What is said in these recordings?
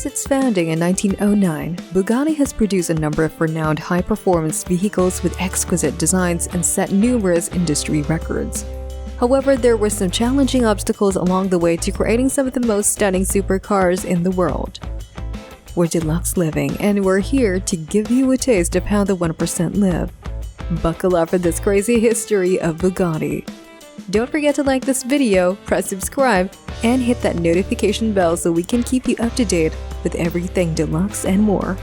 Since its founding in 1909, Bugatti has produced a number of renowned high-performance vehicles with exquisite designs and set numerous industry records. However, there were some challenging obstacles along the way to creating some of the most stunning supercars in the world. We're deluxe living, and we're here to give you a taste of how the 1% live. Buckle up for this crazy history of Bugatti. Don't forget to like this video, press subscribe, and hit that notification bell so we can keep you up to date with everything deluxe and more.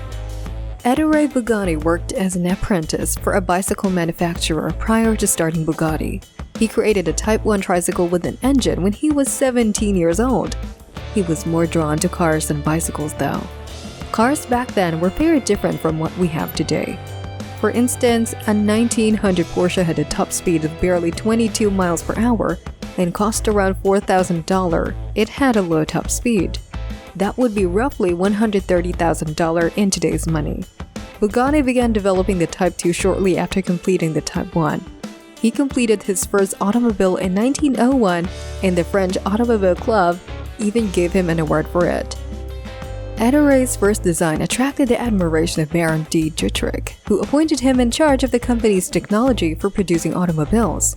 Ettore Bugatti worked as an apprentice for a bicycle manufacturer prior to starting Bugatti. He created a Type 1 tricycle with an engine when he was 17 years old. He was more drawn to cars than bicycles though. Cars back then were very different from what we have today. For instance, a 1900 Porsche had a top speed of barely 22 miles per hour and cost around $4,000. It had a low top speed. That would be roughly $130,000 in today's money. Bugatti began developing the Type 2 shortly after completing the Type 1. He completed his first automobile in 1901, and the French Automobile Club even gave him an award for it. Ettore's first design attracted the admiration of Baron de Dietrich, who appointed him in charge of the company's technology for producing automobiles.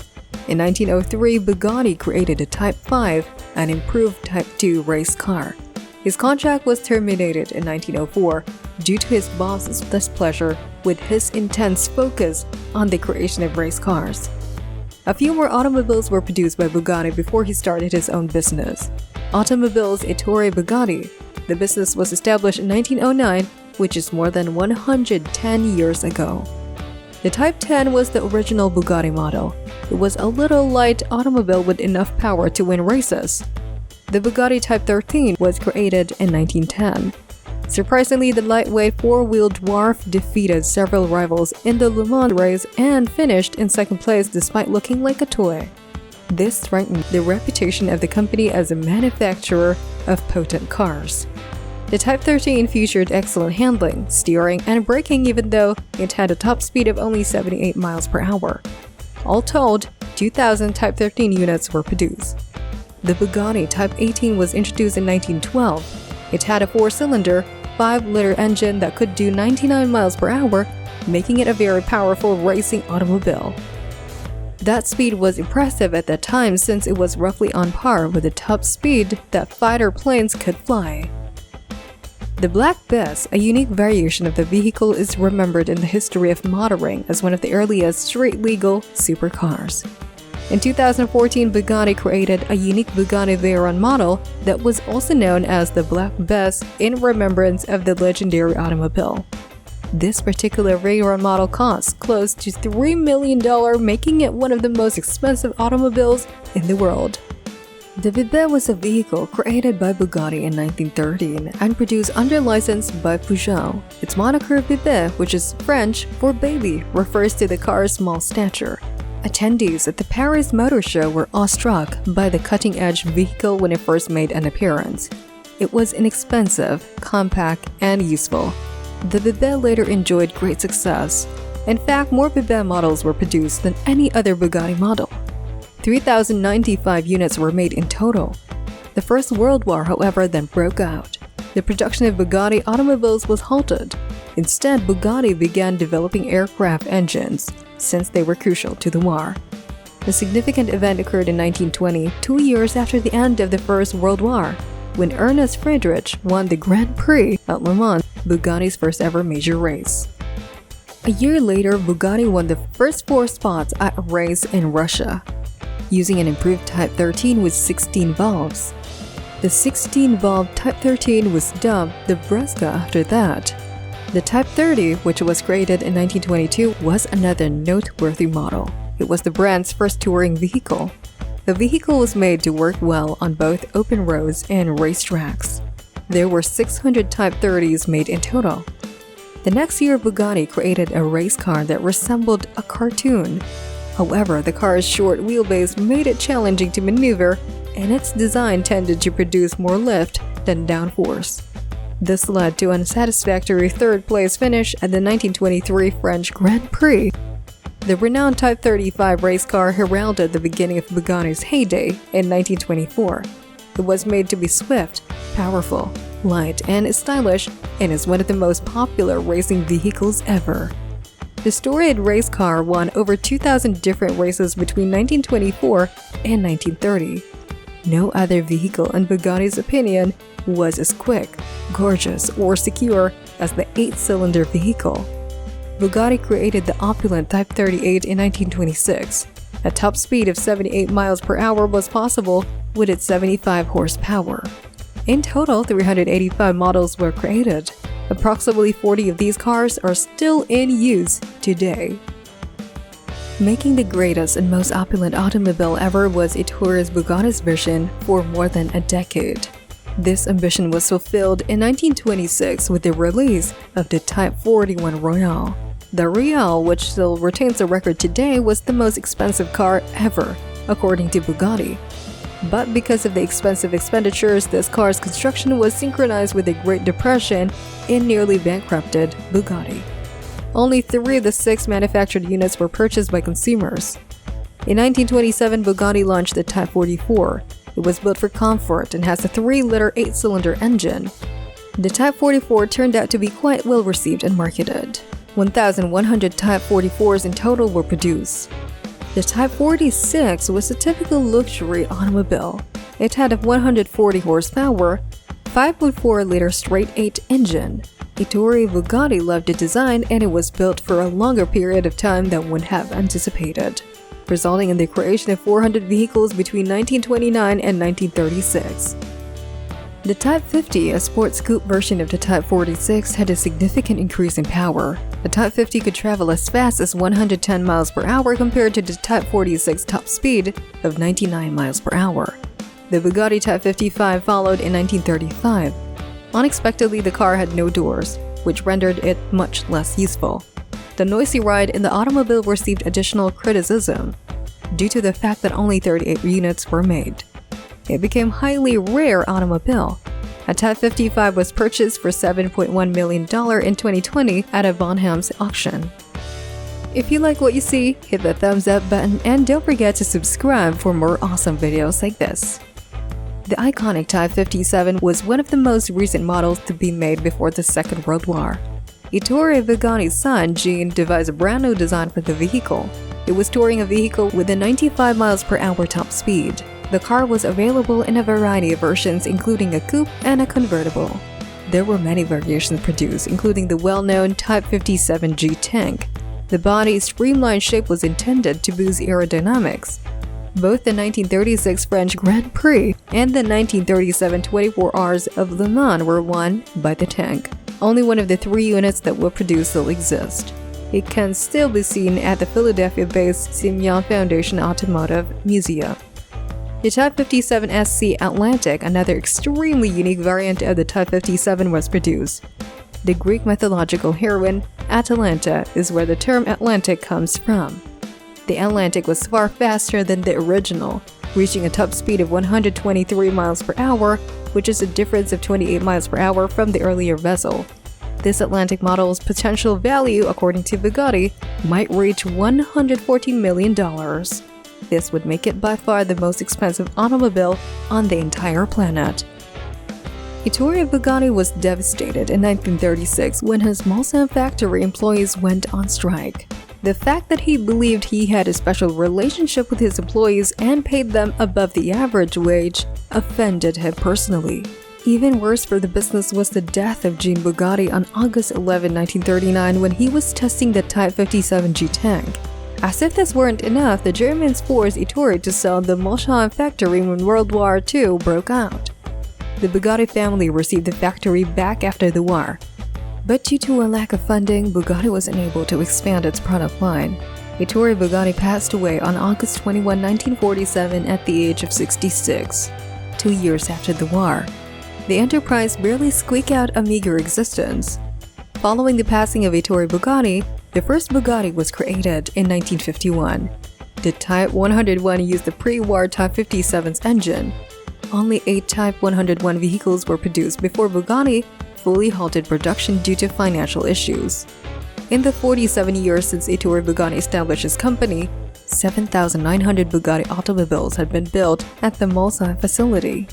In 1903, Bugatti created a Type 5, an improved Type 2 race car. His contract was terminated in 1904 due to his boss's displeasure with his intense focus on the creation of race cars. A few more automobiles were produced by Bugatti before he started his own business. Automobiles Ettore Bugatti. The business was established in 1909, which is more than 110 years ago. The Type 10 was the original Bugatti model. It was a little light automobile with enough power to win races. The Bugatti Type 13 was created in 1910. Surprisingly, the lightweight four-wheel dwarf defeated several rivals in the Le Mans race and finished in second place despite looking like a toy. This strengthened the reputation of the company as a manufacturer of potent cars. The Type 13 featured excellent handling, steering, and braking even though it had a top speed of only 78 miles per hour. All told, 2,000 Type 13 units were produced. The Bugatti Type 18 was introduced in 1912. It had a 4-cylinder, 5-liter engine that could do 99 miles per hour, making it a very powerful racing automobile. That speed was impressive at that time since it was roughly on par with the top speed that fighter planes could fly. The Black Bess, a unique variation of the vehicle, is remembered in the history of motoring as one of the earliest street-legal supercars. In 2014, Bugatti created a unique Bugatti Veyron model that was also known as the Black Bess in remembrance of the legendary automobile. This particular Veyron model costs close to $3 million, making it one of the most expensive automobiles in the world. The Bebé was a vehicle created by Bugatti in 1913 and produced under license by Peugeot. Its moniker Bebé, which is French for baby, refers to the car's small stature. Attendees at the Paris Motor Show were awestruck by the cutting-edge vehicle when it first made an appearance. It was inexpensive, compact, and useful. The Bebé later enjoyed great success. In fact, more Bebé models were produced than any other Bugatti model. 3,095 units were made in total. The First World War, however, then broke out. The production of Bugatti automobiles was halted. Instead, Bugatti began developing aircraft engines, since they were crucial to the war. The significant event occurred in 1920, 2 years after the end of the First World War, when Ernest Friedrich won the Grand Prix at Le Mans, Bugatti's first ever major race. A year later, Bugatti won the first 4 spots at a race in Russia, using an improved Type 13 with 16 valves. The 16-valve Type 13 was dubbed the Bresca after that. The Type 30, which was created in 1922, was another noteworthy model. It was the brand's first touring vehicle. The vehicle was made to work well on both open roads and racetracks. There were 600 Type 30s made in total. The next year, Bugatti created a race car that resembled a cartoon. However, the car's short wheelbase made it challenging to maneuver, and its design tended to produce more lift than downforce. This led to an unsatisfactory third-place finish at the 1923 French Grand Prix. The renowned Type 35 race car heralded the beginning of Bugatti's heyday in 1924. It was made to be swift, powerful, light, and stylish, and is one of the most popular racing vehicles ever. The storied race car won over 2,000 different races between 1924 and 1930. No other vehicle, in Bugatti's opinion, was as quick, gorgeous, or secure as the 8-cylinder vehicle. Bugatti created the opulent Type 38 in 1926. A top speed of 78 miles per hour was possible with its 75 horsepower. In total, 385 models were created. Approximately 40 of these cars are still in use today. Making the greatest and most opulent automobile ever was Ettore Bugatti's vision for more than a decade. This ambition was fulfilled in 1926 with the release of the Type 41 Royale. The Royale, which still retains the record today, was the most expensive car ever, according to Bugatti. But because of the expensive expenditures, this car's construction was synchronized with the Great Depression and nearly bankrupted Bugatti. Only 3 of the 6 manufactured units were purchased by consumers. In 1927, Bugatti launched the Type 44. It was built for comfort and has a 3-liter 8-cylinder engine. The Type 44 turned out to be quite well received and marketed. 1,100 Type 44s in total were produced. The Type 46 was a typical luxury automobile. It had a 140 horsepower, 5.4-liter straight-8 engine. Ettore Bugatti loved the design, and it was built for a longer period of time than one have anticipated, resulting in the creation of 400 vehicles between 1929 and 1936. The Type 50, a sports coupe version of the Type 46, had a significant increase in power. The Type 50 could travel as fast as 110 miles per hour compared to the Type 46 top speed of 99 miles per hour. The Bugatti Type 55 followed in 1935. Unexpectedly, the car had no doors, which rendered it much less useful. The noisy ride in the automobile received additional criticism due to the fact that only 38 units were made. It became a highly rare automobile. A Type 55 was purchased for $7.1 million in 2020 at a Bonham's auction. If you like what you see, hit the thumbs up button and don't forget to subscribe for more awesome videos like this. The iconic Type 57 was one of the most recent models to be made before the Second World War. Ettore Bugatti's son, Jean, devised a brand new design for the vehicle. It was touring a vehicle with a 95 miles per hour top speed. The car was available in a variety of versions, including a coupe and a convertible. There were many variations produced, including the well-known Type 57G tank. The body's streamlined shape was intended to boost aerodynamics. Both the 1936 French Grand Prix and the 1937 24 Hours of Le Mans were won by the tank. Only one of the 3 units that were produced still exist. It can still be seen at the Philadelphia-based Simeon Foundation Automotive Museum. The Type 57 SC Atlantic, another extremely unique variant of the Type 57, was produced. The Greek mythological heroine, Atalanta, is where the term Atlantic comes from. The Atlantic was far faster than the original, reaching a top speed of 123 miles per hour, which is a difference of 28 miles per hour from the earlier vessel. This Atlantic model's potential value, according to Bugatti, might reach $114 million. This would make it by far the most expensive automobile on the entire planet. Ettore Bugatti was devastated in 1936 when his Mulsanne factory employees went on strike. The fact that he believed he had a special relationship with his employees and paid them above the average wage offended him personally. Even worse for the business was the death of Jean Bugatti on August 11, 1939, when he was testing the Type 57G tank. As if this weren't enough, the Germans forced Ettore to sell the Mulsanne factory when World War II broke out. The Bugatti family received the factory back after the war. But due to a lack of funding, Bugatti was unable to expand its product line. Ettore Bugatti passed away on August 21, 1947 at the age of 66, 2 years after the war. The enterprise barely squeaked out a meager existence. Following the passing of Ettore Bugatti, the first Bugatti was created in 1951. The Type 101 used the pre-war Type 57's engine. Only 8 Type 101 vehicles were produced before Bugatti fully halted production due to financial issues. In the 47 years since Ettore Bugatti established his company, 7,900 Bugatti automobiles had been built at the Mulsanne facility.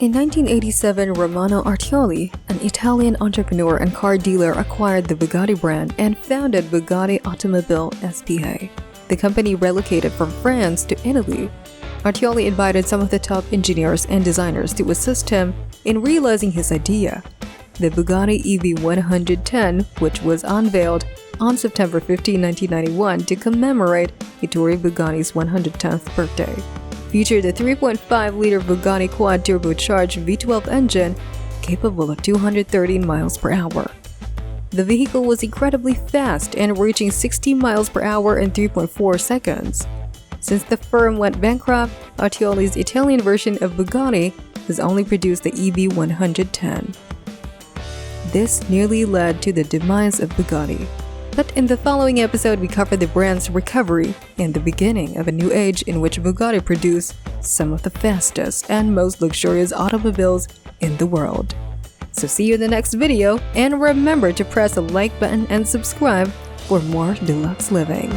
In 1987, Romano Artioli, an Italian entrepreneur and car dealer, acquired the Bugatti brand and founded Bugatti Automobile S.p.A. The company relocated from France to Italy. Artioli invited some of the top engineers and designers to assist him in realizing his idea, the Bugatti EV110, which was unveiled on September 15, 1991 to commemorate Ettore Bugatti's 110th birthday. Featured a 3.5-liter Bugatti quad-turbocharged V12 engine capable of 213 miles per hour. The vehicle was incredibly fast and reaching 60 miles per hour in 3.4 seconds. Since the firm went bankrupt, Artioli's Italian version of Bugatti has only produced the EV110. This nearly led to the demise of Bugatti. But in the following episode, we cover the brand's recovery and the beginning of a new age in which Bugatti produced some of the fastest and most luxurious automobiles in the world. So see you in the next video, and remember to press the like button and subscribe for more deluxe living.